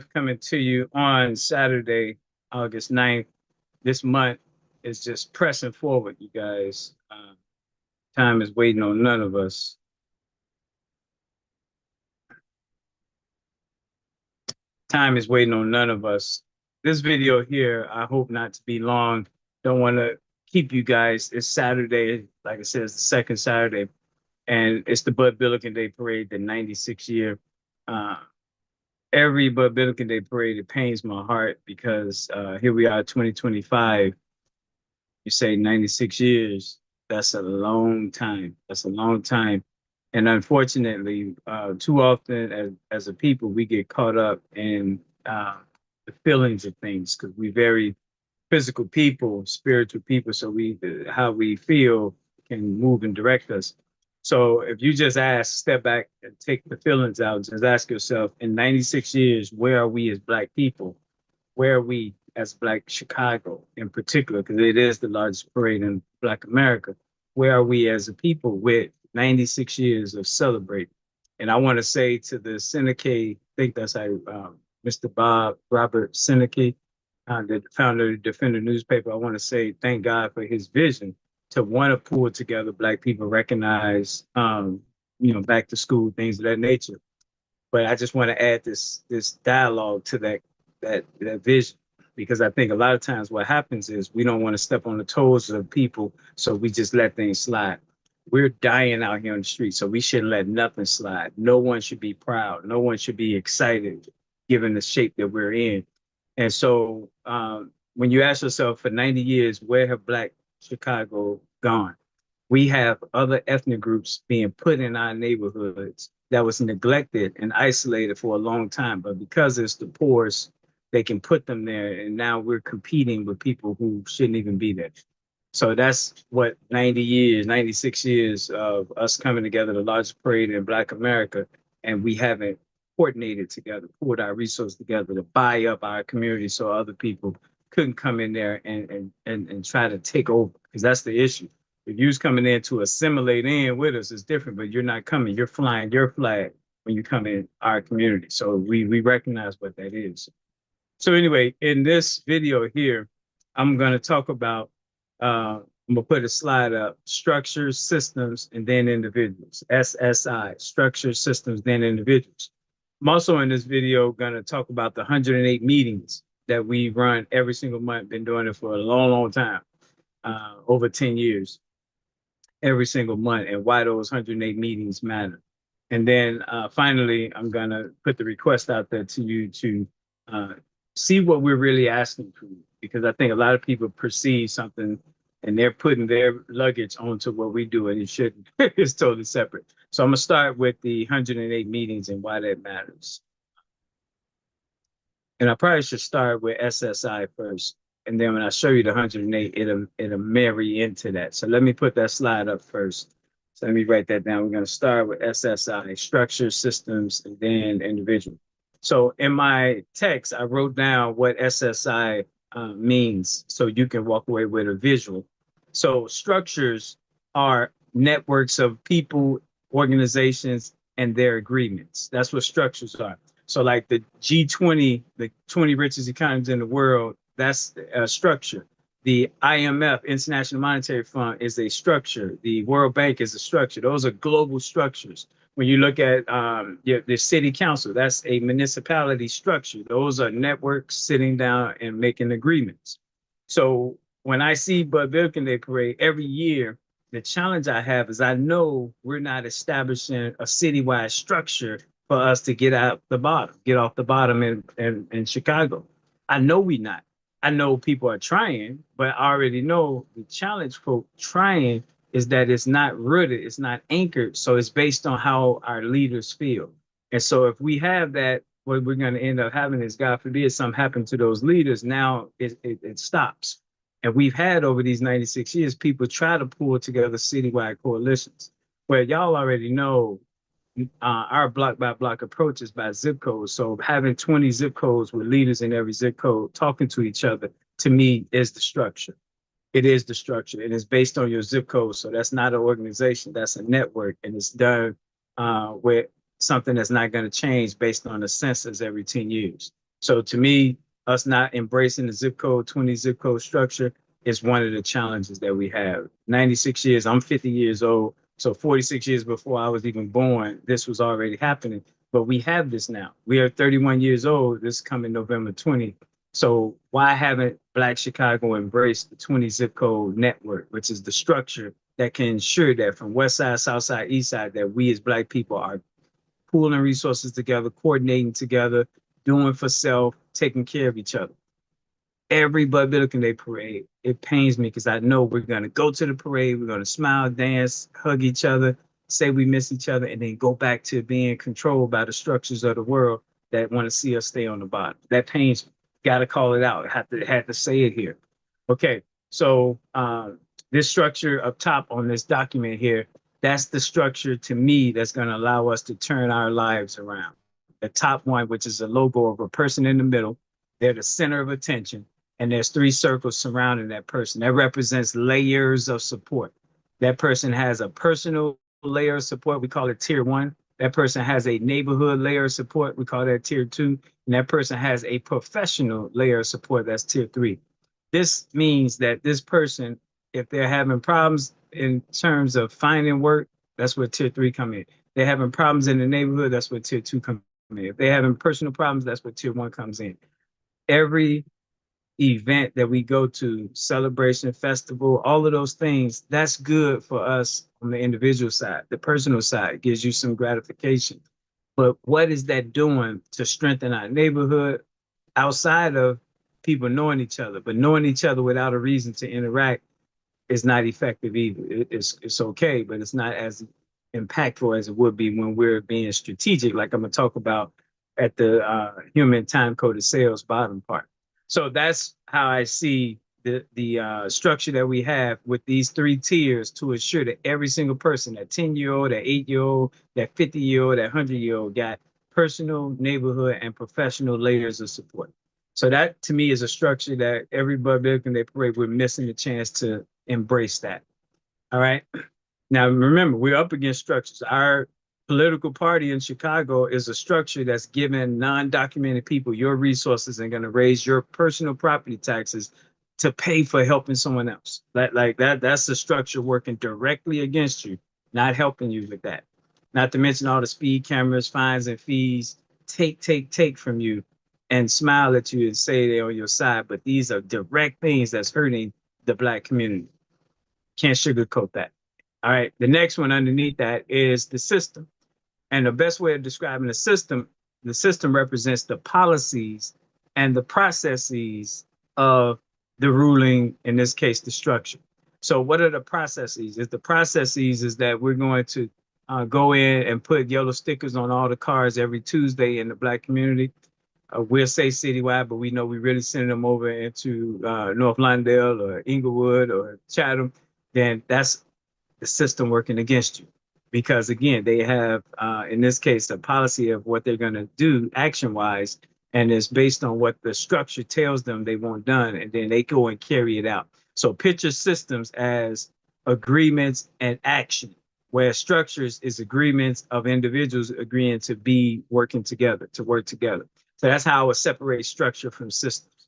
coming to you on Saturday, August 9th. This month is just pressing forward, you guys. Time is waiting on none of us. Time is waiting on none of us. This video here, I hope not to be long. Don't want to keep you guys. It's Saturday, like I said, it's the second Saturday, and it's the Bud Billiken Day Parade, the 96th year. Uh, every Bud Billiken Day Parade, it pains my heart because here we are, 2025. You say 96 years, that's a long time. That's a long time. And unfortunately, too often as a people, we get caught up in the feelings of things because we very physical people, spiritual people. So how we feel can move and direct us. So if you just step back and take the feelings out, just ask yourself, in 96 years, where are we as Black people? Where are we as Black Chicago in particular, because it is the largest parade in Black America? Where are we as a people with 96 years of celebrating? And I want to say to the Seneca, I think that's how Mr. Bob Robert Seneca, the founder of the Defender newspaper, I want to say thank God for his vision to want to pull together Black people, recognize, back to school, things of that nature. But I just want to add this dialogue to that vision, because I think a lot of times what happens is we don't want to step on the toes of people, so we just let things slide. We're dying out here on the street, so we shouldn't let nothing slide. No one should be proud. No one should be excited, given the shape that we're in. And so, when you ask yourself, for 90 years, where have Black Chicago gone? We have other ethnic groups being put in our neighborhoods that was neglected and isolated for a long time. But because it's the poorest, they can put them there. And now we're competing with people who shouldn't even be there. So that's what 90 years, 96 years of us coming together, the largest parade in Black America, and we haven't coordinated together, pulled our resources together to buy up our community so other people couldn't come in there and try to take over, because that's the issue. If you's coming in to assimilate in with us, it's different, but you're not coming. You're flying your flag when you come in our community. So we recognize what that is. So anyway, in this video here, I'm going to talk about, I'm going to put a slide up, structures, systems, and then individuals. SSI, structures, systems, then individuals. I'm also in this video going to talk about the 108 meetings that we run every single month, been doing it for a long, long time, over 10 years, every single month, and why those 108 meetings matter. And then finally, I'm going to put the request out there to you to uh, see what we're really asking for you, because I think a lot of people perceive something and they're putting their luggage onto what we do, and it shouldn't. It's totally separate. So I'm going to start with the 108 meetings and why that matters. And I probably should start with SSI first. And then when I show you the 108, it'll marry into that. So let me put that slide up first. So let me write that down. We're going to start with SSI, structure, systems, and then individual. So in my text, I wrote down what SSI means so you can walk away with a visual. So structures are networks of people, organizations, and their agreements. That's what structures are. So like the G20, the 20 richest economies in the world, that's a structure. The IMF, International Monetary Fund, is a structure. The World Bank is a structure. Those are global structures. When you look at the city council, that's a municipality structure. Those are networks sitting down and making agreements. So when I see Bud Billiken Day Parade every year, the challenge I have is I know we're not establishing a citywide structure for us to get off the bottom in Chicago. I know we not. I know people are trying, but I already know the challenge for trying is that it's not rooted, it's not anchored. So it's based on how our leaders feel. And so if we have that, what we're going to end up having is, God forbid, something happen to those leaders, now it stops. And we've had over these 96 years, people try to pull together citywide coalitions. Well, y'all already know our block by block approach is by zip code. So having 20 zip codes with leaders in every zip code talking to each other, to me, is the structure. It is the structure. It is based on your zip code. So that's not an organization, that's a network. And it's done with something that's not going to change based on the census every 10 years. So to me, us not embracing the zip code 20 zip code structure is one of the challenges that we have. 96 years, I'm 50 years old. So 46 years before I was even born, this was already happening. But we have this now. We are 31 years old, this coming November 20. So why haven't Black Chicago embraced the 20 zip code network, which is the structure that can ensure that from West Side, South Side, East Side, that we as Black people are pooling resources together, coordinating together, doing for self, taking care of each other. Every Bud Billiken Day parade, it pains me because I know we're gonna go to the parade, we're gonna smile, dance, hug each other, say we miss each other, and then go back to being controlled by the structures of the world that want to see us stay on the bottom. That pains me. Got to call it out. Had to say it here. Okay, so this structure up top on this document here, that's the structure to me that's going to allow us to turn our lives around. The top one, which is a logo of a person in the middle, they're the center of attention, and there's three circles surrounding that person. That represents layers of support. That person has a personal layer of support, we call it tier one. That person has a neighborhood layer of support, we call that tier two. And that person has a professional layer of support, that's tier three. This means that this person, if they're having problems in terms of finding work, that's where tier three come in. They're having problems in the neighborhood, that's where tier two come in. If they're having personal problems, that's where tier one comes in. Every event that we go to, celebration, festival, all of those things, that's good for us on the individual side. The personal side gives you some gratification. But what is that doing to strengthen our neighborhood outside of people knowing each other? But knowing each other without a reason to interact is not effective either. It's okay, but it's not as impactful as it would be when we're being strategic, like I'm gonna talk about at the human time coded sales bottom part. So that's how I see the structure that we have with these three tiers to ensure that every single person, that 10-year-old, that 8-year-old, that 50-year-old, that 100-year-old, got personal, neighborhood, and professional layers of support. So that to me is a structure that every Bud Billiken Day parade, we're missing the chance to embrace that. All right. Now remember, we're up against structures. Our political party in Chicago is a structure that's giving non-documented people your resources and going to raise your personal property taxes to pay for helping someone else. That's the structure working directly against you, not helping you with that. Not to mention all the speed cameras, fines, and fees take from you and smile at you and say they're on your side. But these are direct things that's hurting the Black community. Can't sugarcoat that. All right. The next one underneath that is the system. And the best way of describing the system represents the policies and the processes of the ruling, in this case, the structure. So what are the processes? The processes is that we're going to go in and put yellow stickers on all the cars every Tuesday in the Black community. We'll say citywide, but we know we really send them over into North Lawndale or Inglewood or Chatham. Then that's the system working against you. Because again, they have, in this case, a policy of what they're going to do action-wise, and it's based on what the structure tells them they want done, and then they go and carry it out. So picture systems as agreements and action, where structures is agreements of individuals agreeing to be working together, to work together. So that's how I would separate structure from systems.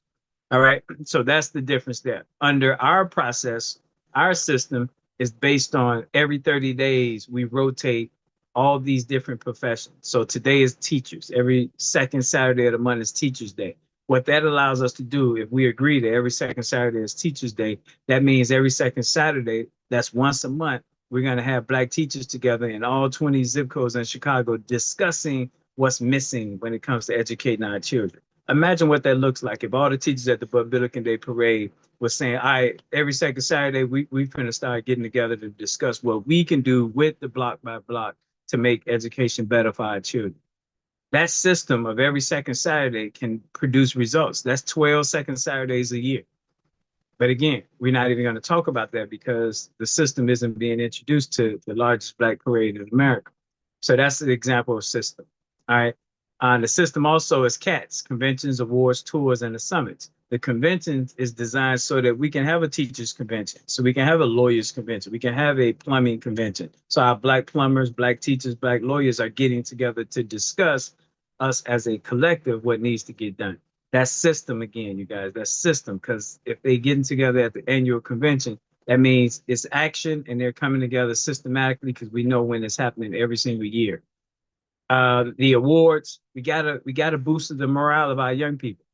All right, so that's the difference there. Under our process, our system is based on every 30 days, we rotate all these different professions. So today is teachers. Every second Saturday of the month is Teachers Day. What that allows us to do, if we agree that every second Saturday is Teachers Day, that means every second Saturday, that's once a month, we're going to have Black teachers together in all 20 zip codes in Chicago discussing what's missing when it comes to educating our children. Imagine what that looks like if all the teachers at the Bud Billiken Day parade was saying, all right, every second Saturday, we're going to start getting together to discuss what we can do with the block by block to make education better for our children. That system of every second Saturday can produce results. That's 12 second Saturdays a year. But again, we're not even going to talk about that because the system isn't being introduced to the largest Black parade in America. So that's an example of system. All right. The system also is CATS, conventions, awards, tours, and the summits. The convention is designed so that we can have a teachers convention, so we can have a lawyers convention, we can have a plumbing convention. So our Black plumbers, Black teachers, Black lawyers are getting together to discuss us as a collective what needs to get done. That's system again, you guys. That's system. Because if they getting together at the annual convention, that means it's action and they're coming together systematically because we know when it's happening every single year. The awards, we gotta boost the morale of our young people.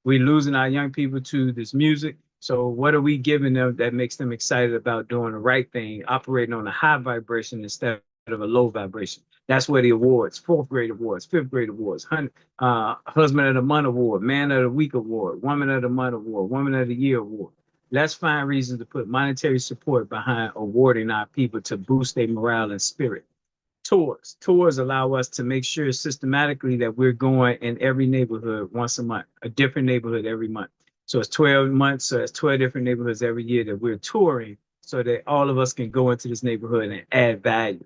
We're losing our young people to this music. So what are we giving them that makes them excited about doing the right thing, operating on a high vibration instead of a low vibration? That's where the awards, fourth grade awards, fifth grade awards, husband of the month award, man of the week award, woman of the month award, woman of the year award. Let's find reasons to put monetary support behind awarding our people to boost their morale and spirit. Tours allow us to make sure systematically that we're going in every neighborhood once a month, a different neighborhood every month. So it's 12 months, so it's 12 different neighborhoods every year that we're touring so that all of us can go into this neighborhood and add value.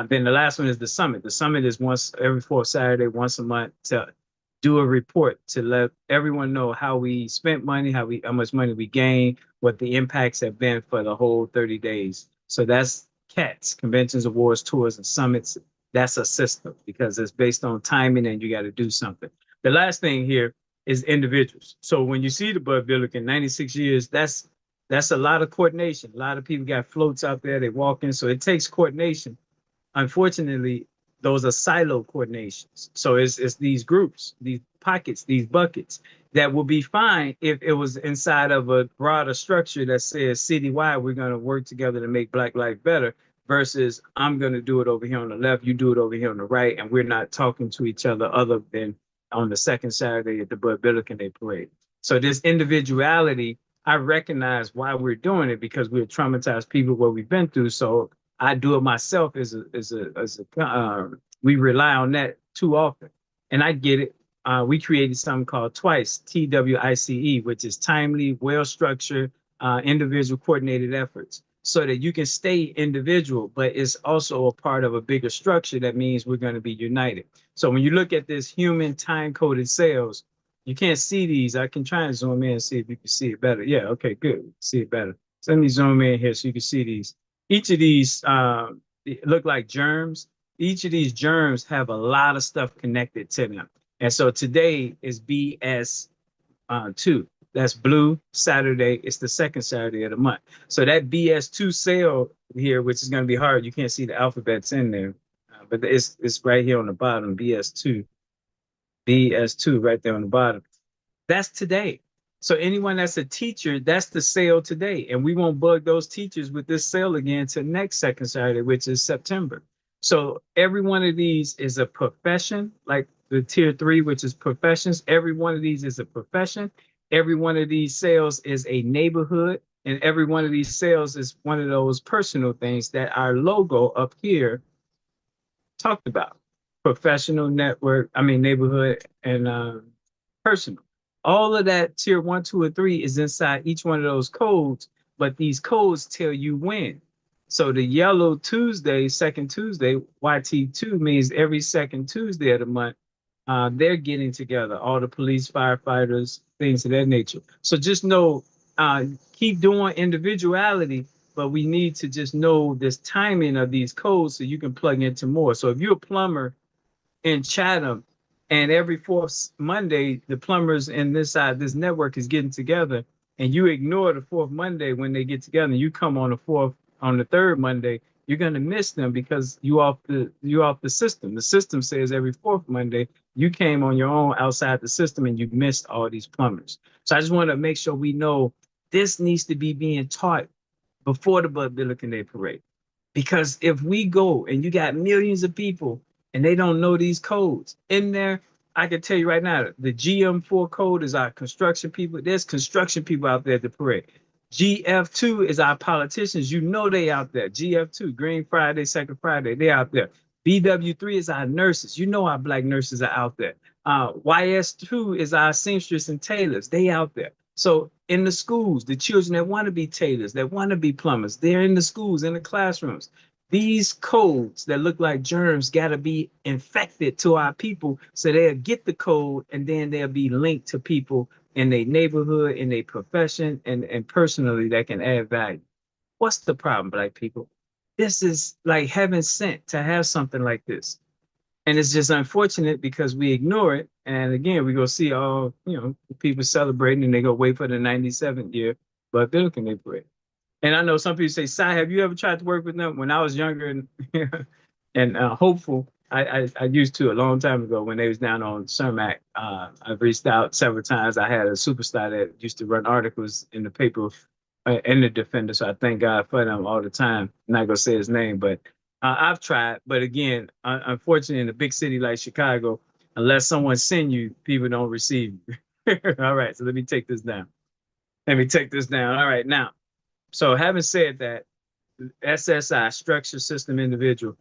Then the last one is the summit. The summit is once every fourth Saturday, once a month, to do a report to let everyone know how we spent money, how much money we gained, what the impacts have been for the whole 30 days. So that's CATS, conventions, awards, tours, and summits. That's a system because it's based on timing and you got to do something. The last thing here is individuals. So when you see the Bud Billiken 96 years, that's a lot of coordination. A lot of people got floats out there, they walk in. So it takes coordination. Unfortunately, those are silo coordinations. So it's these groups, these pockets, these buckets that will be fine if it was inside of a broader structure that says citywide, we're going to work together to make Black life better versus I'm going to do it over here on the left, you do it over here on the right, and we're not talking to each other other than on the second Saturday at the Bud Billiken Day Parade. So this individuality, I recognize why we're doing it because we're traumatized people, what we've been through. So I do it myself we rely on that too often. And I get it. We created something called TWICE, TWICE, which is timely, well-structured, individual coordinated efforts so that you can stay individual, but it's also a part of a bigger structure that means we're going to be united. So when you look at this human time-coded cells, you can't see these. I can try and zoom in and see if you can see it better. Yeah, okay, good. See it better. So let me zoom in here so you can see these. Each of these look like germs. Each of these germs have a lot of stuff connected to them. And so today is BS2. That's blue Saturday. It's the second Saturday of the month. So that BS2 cell here, which is going to be hard, you can't see the alphabets in there, but it's right here on the bottom, BS2. BS2 right there on the bottom. That's today. So anyone that's a teacher, that's the sale today. And we won't bug those teachers with this sale again until next second Saturday, which is September. So every one of these is a profession, like the tier 3, which is professions. Every one of these is a profession. Every one of these sales is a neighborhood. And every one of these sales is one of those personal things that our logo up here talked about. Professional, network, neighborhood, and personal. All of that tier 1, 2, and 3 is inside each one of those codes, but these codes tell you when. So the yellow Tuesday, second Tuesday, YT2 means every second Tuesday of the month, they're getting together, all the police, firefighters, things of that nature. So just know, keep doing individuality, but we need to just know this timing of these codes so you can plug into more. So if you're a plumber in Chatham, and every fourth Monday, the plumbers in this side, this network is getting together, and you ignore the fourth Monday when they get together, and you come on the third Monday, you're gonna miss them because you off the system. The system says every fourth Monday, you came on your own outside the system and you missed all these plumbers. So I just want to make sure we know this needs to be being taught before the Bud Billiken Day Parade. Because if we go and you got millions of people and they don't know these codes in there, I can tell you right now, the GM4 code is our construction people. There's construction people out there at the parade. GF2 is our politicians. You know they out there. GF2, Green Friday, Second Friday, they out there. BW3 is our nurses. You know our Black nurses are out there. YS2 is our seamstress and tailors. They out there. So in the schools, the children that want to be tailors, that want to be plumbers, they're in the schools, in the classrooms. These codes that look like germs got to be infected to our people so they'll get the code and then they'll be linked to people in their neighborhood, in their profession, and personally that can add value. What's the problem, Black people? This is like heaven sent to have something like this. And it's just unfortunate because we ignore it. And again, we go see all, people celebrating and they go wait for the 97th year, but Billiken they parade. And I know some people say, "Si, have you ever tried to work with them?" When I was younger and and hopeful, I used to a long time ago when they was down on Cermak. I've reached out several times. I had a superstar that used to run articles in the paper in the Defender, so I thank God for them all the time. I'm not gonna say his name, but I've tried. But again, unfortunately, in a big city like Chicago, unless someone send you, people don't receive you. All right, so let me take this down. Let me take this down. All right, now. So having said that, SSI, Structure System Individual,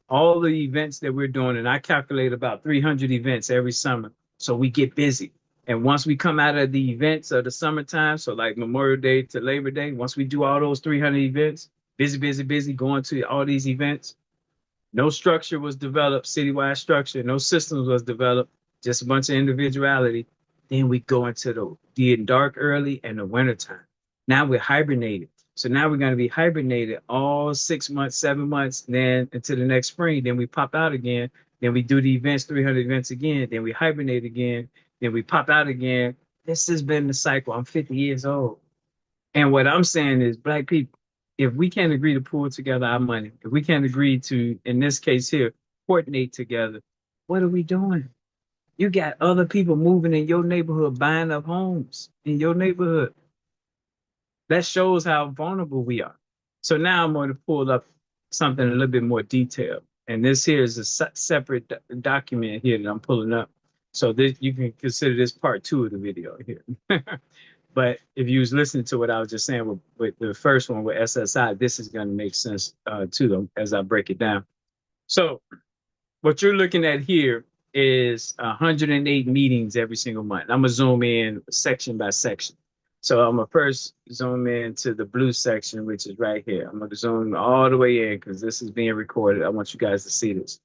all the events that we're doing, and I calculate about 300 events every summer. So we get busy. And once we come out of the events of the summertime, so like Memorial Day to Labor Day, once we do all those 300 events, busy, busy, busy, going to all these events, no structure was developed, citywide structure, no systems was developed, just a bunch of individuality. Then we go into the dark early and the wintertime. Now we're hibernated. So now we're going to be hibernated all 6 months, 7 months, then until the next spring. Then we pop out again. Then we do the events, 300 events again. Then we hibernate again. Then we pop out again. This has been the cycle. I'm 50 years old. And what I'm saying is, Black people, if we can't agree to pool together our money, if we can't agree to, in this case here, coordinate together, what are we doing? You got other people moving in your neighborhood, buying up homes in your neighborhood. That shows how vulnerable we are. So now I'm going to pull up something a little bit more detailed. And this here is a separate document here that I'm pulling up. So this, you can consider this part 2 of the video here. But if you was listening to what I was just saying with the first one with SSI, this is going to make sense to them as I break it down. So what you're looking at here is 108 meetings every single month. I'm gonna zoom in section by section. So I'm gonna first zoom in to the blue section, which is right here. I'm gonna zoom all the way in because this is being recorded. I want you guys to see this.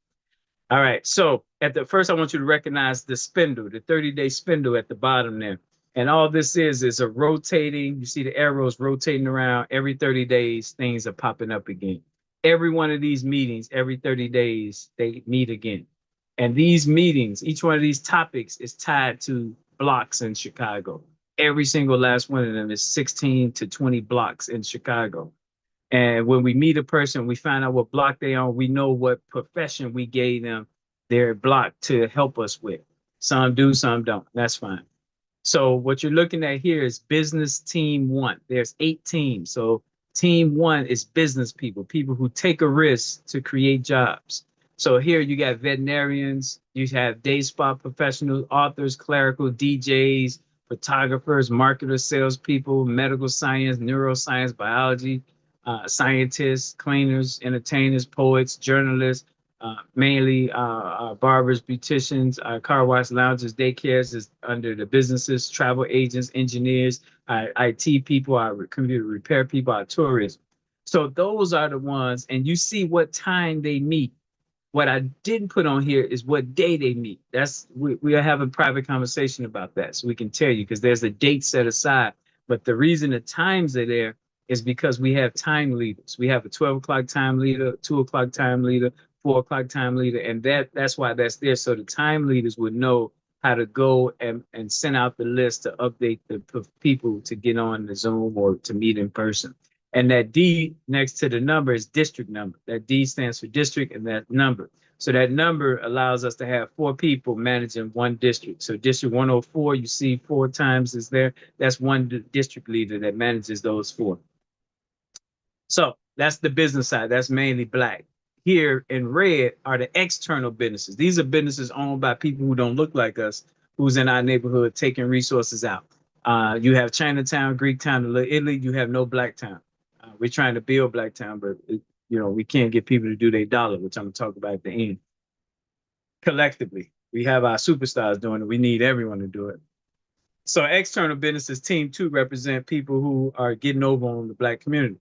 All right, so at the first, I want you to recognize the spindle, the 30-day spindle at the bottom there. And all this is a rotating, you see the arrows rotating around every 30 days, things are popping up again. Every one of these meetings, every 30 days, they meet again. And these meetings, each one of these topics is tied to blocks in Chicago. Every single last one of them is 16 to 20 blocks in Chicago. And when we meet a person, we find out what block they are. We know what profession we gave them their block to help us with. Some do, some don't. That's fine. So what you're looking at here is business team 1. There's 8 teams. So team 1 is business people, people who take a risk to create jobs. So here you got veterinarians, you have day spa professionals, authors, clerical, DJs, photographers, marketers, salespeople, medical science, neuroscience, biology, scientists, cleaners, entertainers, poets, journalists, mainly barbers, beauticians, car wash lounges, daycares is under the businesses, travel agents, engineers, IT people, our computer repair people, our tourism. So those are the ones, and you see what time they meet. What I didn't put on here is what day they meet. That's we are having private conversation about that, so we can tell you because there's a date set aside. But the reason the times are there is because we have time leaders. We have a 12 o'clock time leader, 2 o'clock time leader, 4 o'clock time leader, and that's why that's there. So the time leaders would know how to go and send out the list to update the people to get on the Zoom or to meet in person. And that D next to the number is district number. That D stands for district and that number. So that number allows us to have 4 people managing one district. So district 104, you see 4 times is there. That's one district leader that manages those 4. So that's the business side. That's mainly Black. Here in red are the external businesses. These are businesses owned by people who don't look like us, who's in our neighborhood taking resources out. You have Chinatown, Greektown, Italy. You have no Blacktown. We're trying to build Blacktown, but we can't get people to do their dollar, which I'm gonna talk about at the end. Collectively, we have our superstars doing it. We need everyone to do it. So external businesses, team 2 represent people who are getting over on the Black community.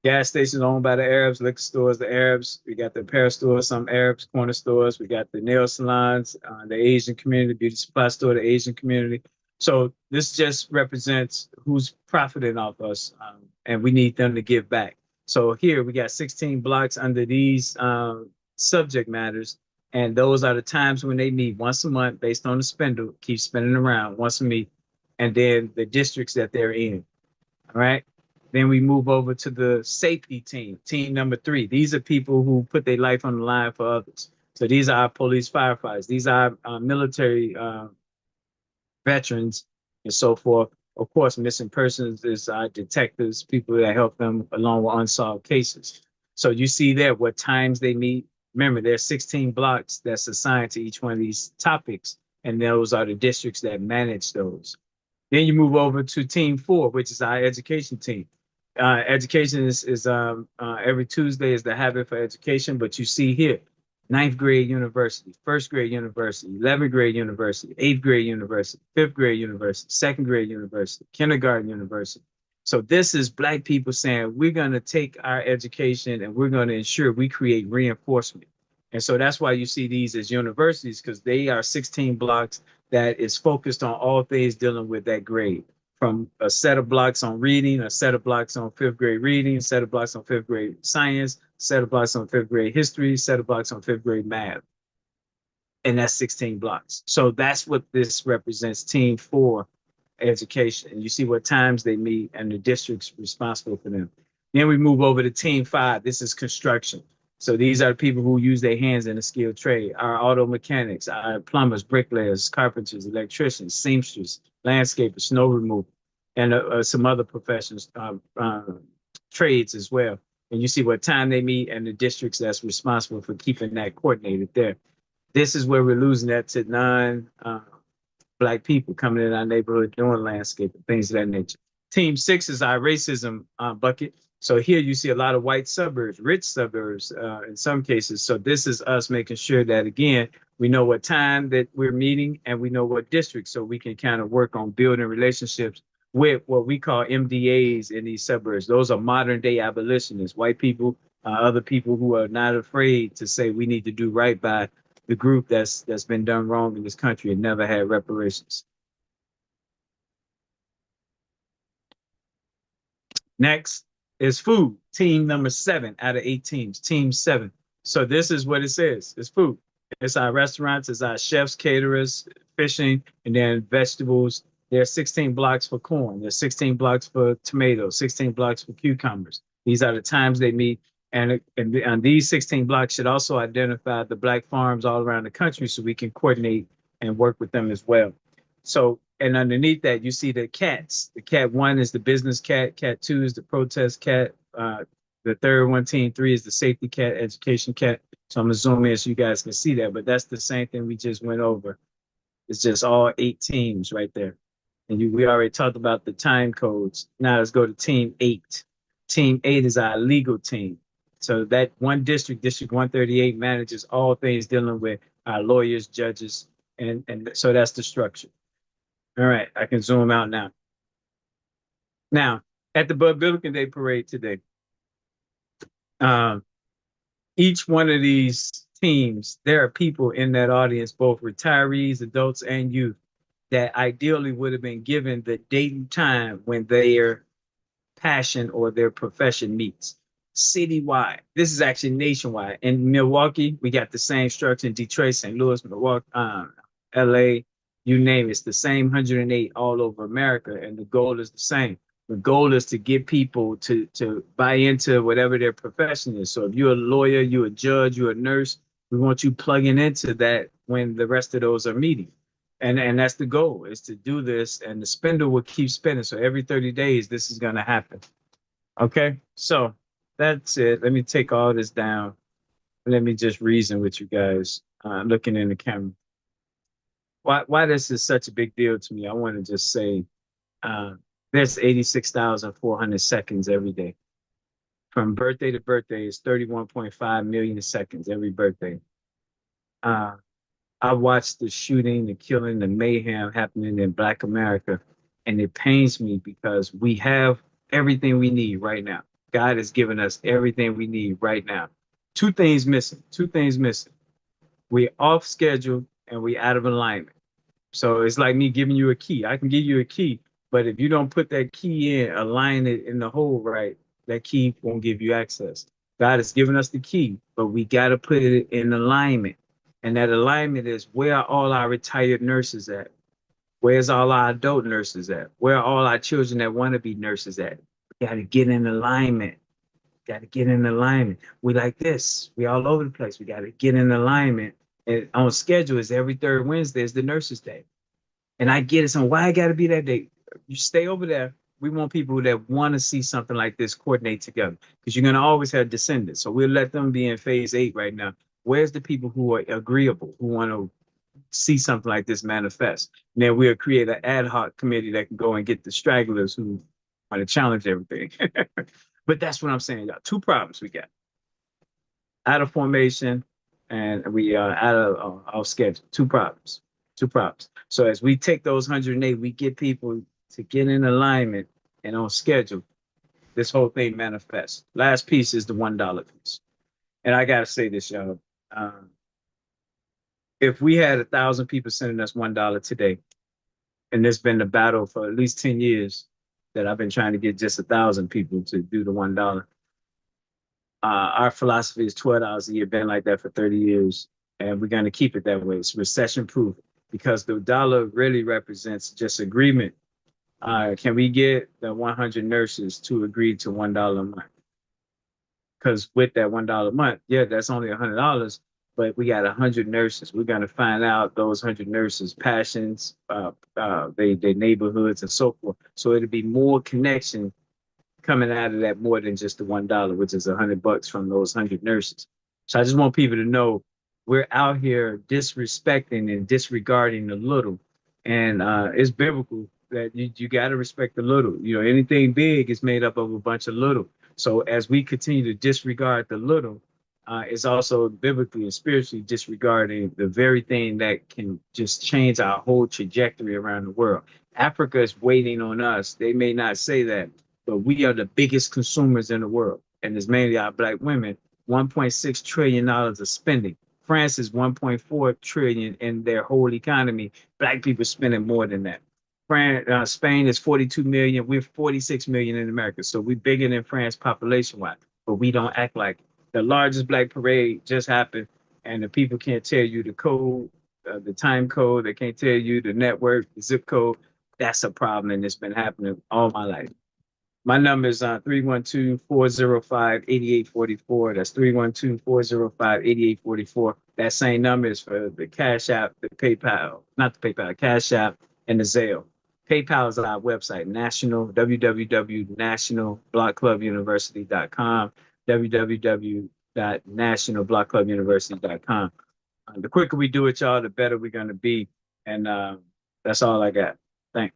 Gas stations owned by the Arabs, liquor stores, the Arabs. We got the apparel stores, some Arabs, corner stores. We got the nail salons, the Asian community, beauty supply store, the Asian community. So this just represents who's profiting off us, and we need them to give back. So here we got 16 blocks under these subject matters, And those are the times when they meet once a month based on the spindle, keep spinning around once a meet, and then the districts that they're in. All right. Then we move over to the safety team, team number 3. These are people who put their life on the line for others. So these are our police firefighters. These are military veterans and so forth. Of course, missing persons is our detectives, people that help them along with unsolved cases. So you see there what times they meet. Remember, there's 16 blocks that's assigned to each one of these topics, and those are the districts that manage those. Then you move over to team 4, which is our education team. Education is every Tuesday is the habit for education, but you see here, ninth grade university, first grade university, 11th grade university, eighth grade university, fifth grade university, second grade university, kindergarten university. So this is Black people saying we're going to take our education and we're going to ensure we create reinforcement. And so that's why you see these as universities, because they are 16 blocks that is focused on all things dealing with that grade, from a set of blocks on reading, a set of blocks on fifth grade reading, a set of blocks on fifth grade science, a set of blocks on fifth grade history, a set of blocks on fifth grade math. And that's 16 blocks. So that's what this represents, team 4 education. And you see what times they meet and the districts responsible for them. Then we move over to team 5. This is construction. So these are the people who use their hands in a skilled trade. Our auto mechanics, our plumbers, bricklayers, carpenters, electricians, seamsters, landscapers, snow removal, and some other professions, trades as well. And you see what time they meet and the districts that's responsible for keeping that coordinated there. This is where we're losing that to Black people coming in our neighborhood doing landscape and things of that nature. Team 6 is our racism bucket. So here you see a lot of white suburbs, rich suburbs in some cases. So this is us making sure that, again, we know what time that we're meeting and we know what district, so we can kind of work on building relationships with what we call MDAs in these suburbs. Those are modern day abolitionists, white people, other people who are not afraid to say we need to do right by the group that's been done wrong in this country and never had reparations. Next is food, team number 7 out of 8 teams, team 7. So this is what it says, it's food. It's our restaurants, it's our chefs, caterers, fishing, and then vegetables. There's 16 blocks for corn, there's 16 blocks for tomatoes, 16 blocks for cucumbers. These are the times they meet. And these 16 blocks should also identify the Black farms all around the country so we can coordinate and work with them as well. So, and underneath that, you see the cats. The cat 1 is the business cat. Cat 2 is the protest cat. The third one, team 3, is the safety cat, education cat. So I'm gonna zoom in so you guys can see that, but that's the same thing we just went over. It's just all 8 teams right there. And we already talked about the time codes. Now let's go to team 8. Team 8 is our legal team. So that one district, District 138, manages all things dealing with our lawyers, judges, and so that's the structure. All right, I can zoom out now. Now, at the Bud Billiken Day Parade today, each one of these teams, there are people in that audience, both retirees, adults, and youth, that ideally would have been given the date and time when their passion or their profession meets. Citywide, this is actually nationwide. In Milwaukee, we got the same structure. In Detroit, St. Louis, Milwaukee, LA, you name it, it's the same 108 all over America, and the goal is the same. The goal is to get people to buy into whatever their profession is. So if you're a lawyer, you're a judge, you're a nurse, we want you plugging into that when the rest of those are meeting. And that's the goal, is to do this, and the spindle will keep spinning. So every 30 days, this is going to happen. Okay, so that's it. Let me take all this down. Let me just reason with you guys, looking in the camera. Why this is such a big deal to me, I want to just say, there's 86,400 seconds every day. From birthday to birthday is 31.5 million seconds every birthday. I watched the shooting, the killing, the mayhem happening in Black America, and it pains me because we have everything we need right now. God has given us everything we need right now. Two things missing. We're off schedule and we're out of alignment. So it's like me giving you a key. I can give you a key, but if you don't put that key in, align it in the hole right, that key won't give you access. God has given us the key, but we got to put it in alignment. And that alignment is, where are all our retired nurses at? Where's all our adult nurses at? Where are all our children that want to be nurses at? We got to get in alignment. Got to get in alignment. We like this. We all over the place. We got to get in alignment. And on schedule is every third Wednesday is the nurses' day. And I get it. So why I got to be that day? You stay over there. We want people that want to see something like this coordinate together, because you're going to always have descendants. So we'll let them be in phase 8 right now. Where's the people who are agreeable, who want to see something like this manifest? And then we'll create an ad hoc committee that can go and get the stragglers who want to challenge everything. But that's what I'm saying, y'all. 2 problems we got: out of formation, and we are out of our schedule. 2 problems. 2 problems. So as we take those 108, we get people to get in alignment and on schedule, this whole thing manifests. Last piece is the $1 piece. And I gotta say this, y'all. If we had 1,000 people sending us $1 today, and there's been a battle for at least 10 years that I've been trying to get just 1,000 people to do the $1. Our philosophy is $12 a year, been like that for 30 years, and we're going to keep it that way. It's recession proof, because the dollar really represents just agreement. Can we get the 100 nurses to agree to $1 a month? Because with that $1 a month, yeah, that's only $100, but we got 100 nurses. We're going to find out those 100 nurses' passions, their neighborhoods, and so forth. So it'll be more connection coming out of that, more than just the $1, which is $100 from those 100 nurses. So I just want people to know we're out here disrespecting and disregarding the little, and it's biblical that you got to respect the little. You know, anything big is made up of a bunch of little. So as we continue to disregard the little, it's also biblically and spiritually disregarding the very thing that can just change our whole trajectory around the world. Africa is waiting on us. They may not say that, but we are the biggest consumers in the world, and it's mainly our Black women. $1.6 trillion of spending. France is 1.4 trillion in their whole economy. Black people spending more than that. Spain is 42 million. We're 46 million in America, so we're bigger than France population-wise, but we don't act like it. The largest Black parade just happened, and the people can't tell you the code, the time code. They can't tell you the network, the zip code. That's a problem, and it's been happening all my life. My number is 312-405-8844. That's 312-405-8844. That same number is for the Cash App, the PayPal, not the PayPal, Cash App, and the Zelle. PayPal is our website, www.nationalblockclubuniversity.com, www.nationalblockclubuniversity.com. The quicker we do it, y'all, the better we're going to be. And that's all I got.